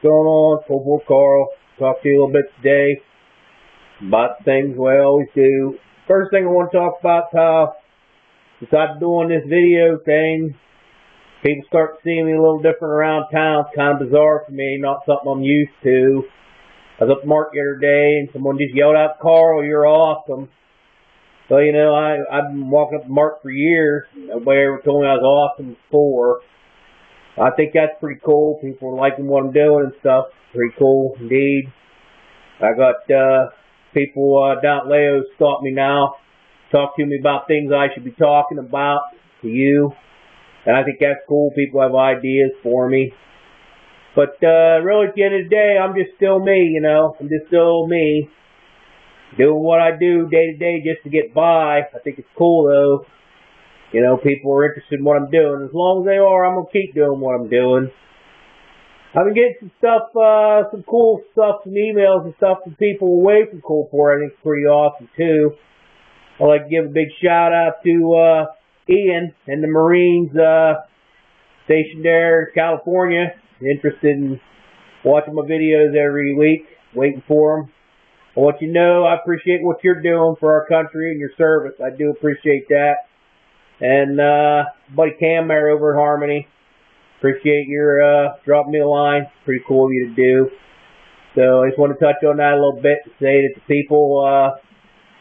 What's going on? Coalport Carl. Talk to you a little bit today about things we always do. First thing I want to talk about is how, since I'm doing this video thing, people start seeing me a little different around town. It's kind of bizarre for me, not something I'm used to. I was up at Mark the other day and someone just yelled out, "Carl, you're awesome." So, you know, I've been walking up to Mark for years. Nobody ever told me I was awesome before. I think that's pretty cool. People are liking what I'm doing and stuff. Pretty cool indeed. I got people down at Leo's stop me now, talk to me about things I should be talking about to you. And I think that's cool. People have ideas for me. But really at the end of the day, I'm just still me, you know. I'm just still me. Doing what I do day to day just to get by. I think it's cool though. You know, people are interested in what I'm doing. As long as they are, I'm going to keep doing what I'm doing. I've been getting some stuff, some cool stuff, some emails and stuff from people away from Coalport. I think it's pretty awesome too. I'd like to give a big shout out to Ian and the Marines stationed there in California. Interested in watching my videos every week, waiting for them. I want you to know I appreciate what you're doing for our country and your service. I do appreciate that. And buddy Cam there over at Harmony, appreciate your dropping me a line. Pretty cool of you to do. So I just want to touch on that a little bit and say that the people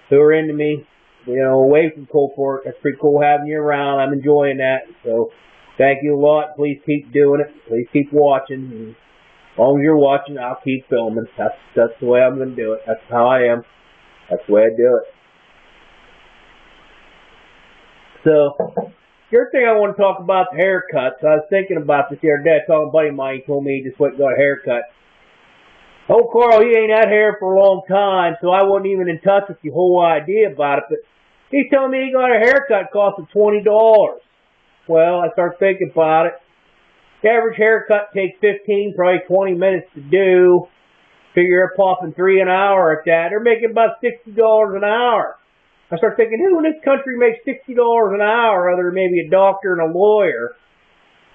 who are into me, you know, away from Coalport, that's pretty cool having you around. I'm enjoying that. So thank you a lot. Please keep doing it. Please keep watching. And as long as you're watching, I'll keep filming. That's the way I'm going to do it. That's how I am. That's the way I do it. So, the other thing I want to talk about the haircuts. I was thinking about this the other day. I saw a buddy of mine, he told me he just went and got a haircut. Oh, Carl, he ain't had hair for a long time, so I wasn't even in touch with the whole idea about it. But he's telling me he got a haircut costing $20. Well, I started thinking about it. The average haircut takes 15, probably 20 minutes to do. Figure they're popping $3 an hour at that. They're making about $60 an hour. I start thinking, who in this country makes $60 an hour other than maybe a doctor and a lawyer?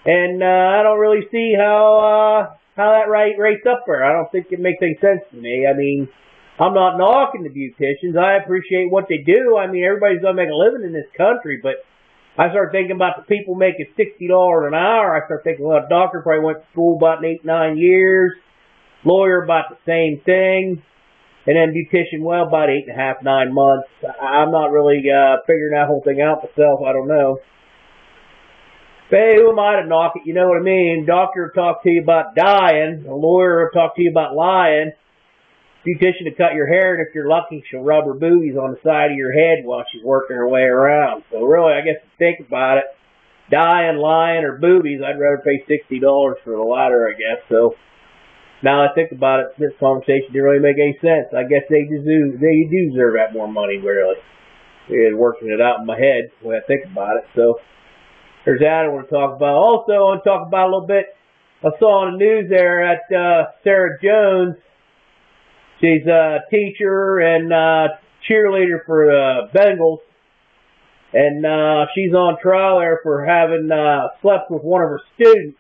And I don't really see how that rates up there. I don't think it makes any sense to me. I mean, I'm not knocking the beauticians. I appreciate what they do. I mean, everybody's going to make a living in this country. But I start thinking about the people making $60 an hour. I start thinking, well, a doctor probably went to school about 8, 9 years. Lawyer about the same thing. And then beautician, well, about 8.5, 9 months. I'm not really figuring that whole thing out myself. I don't know. But hey, who am I to knock it? You know what I mean? Doctor will talk to you about dying. A lawyer will talk to you about lying. Beautician to cut your hair, and if you're lucky, she'll rub her boobies on the side of your head while she's working her way around. So really, I guess to think about it, dying, lying, or boobies, I'd rather pay $60 for the latter, I guess. So now I think about it, this conversation didn't really make any sense. I guess they do deserve that more money, really. It's working it out in my head, the way I think about it. So there's that I want to talk about. Also, I want to talk about a little bit, I saw on the news there at Sarah Jones. She's a teacher and cheerleader for the Bengals. And she's on trial there for having slept with one of her students.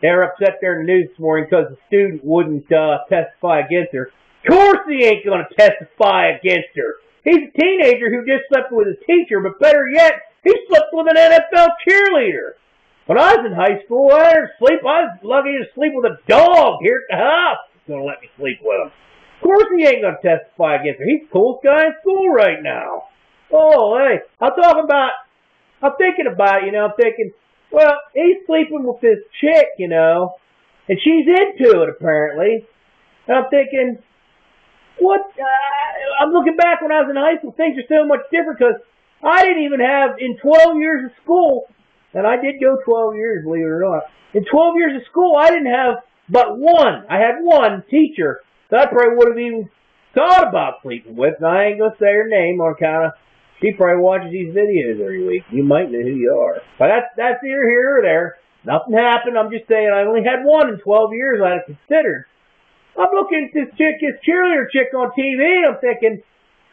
They were upset there in the news this morning because the student wouldn't testify against her. Of course he ain't going to testify against her. He's a teenager who just slept with his teacher, but better yet, he slept with an NFL cheerleader. When I was in high school, I didn't sleep. I was lucky to sleep with a dog here at the house. He's going to let me sleep with him. Of course he ain't going to testify against her. He's the coolest guy in school right now. Oh, hey, I'm thinking about it, you know, I'm thinking, well, he's sleeping with this chick, you know, and she's into it, apparently. And I'm thinking, what? I'm looking back when I was in high school, things are so much different because I didn't even have, in 12 years of school, and I did go 12 years, believe it or not. In 12 years of school, I didn't have but one. I had one teacher that I probably would have even thought about sleeping with. And I ain't going to say her name on account of, she probably watches these videos every week. You might know who you are. But that's either here or there. Nothing happened. I'm just saying I only had one in 12 years I'd have considered. I'm looking at this cheerleader chick on TV, and I'm thinking,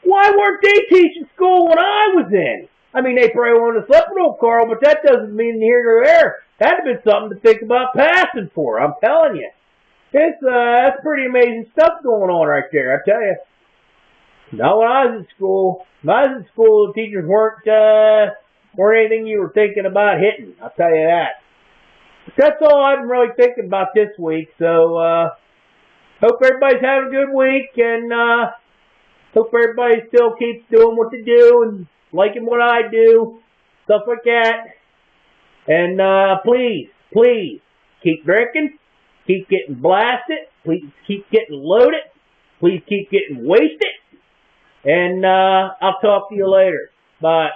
why weren't they teaching school when I was in? I mean, they probably wanted to sleep with old Carl, but that doesn't mean here nor there. That'd have been something to think about passing for, I'm telling you. That's pretty amazing stuff going on right there, I tell you. Now, when I was in school, the teachers weren't anything you were thinking about hitting. I'll tell you that. But that's all I've been really thinking about this week. So, hope everybody's having a good week, and hope everybody still keeps doing what they do and liking what I do, stuff like that. And please keep drinking, keep getting blasted, please keep getting loaded, please keep getting wasted. And I'll talk to you later. Bye.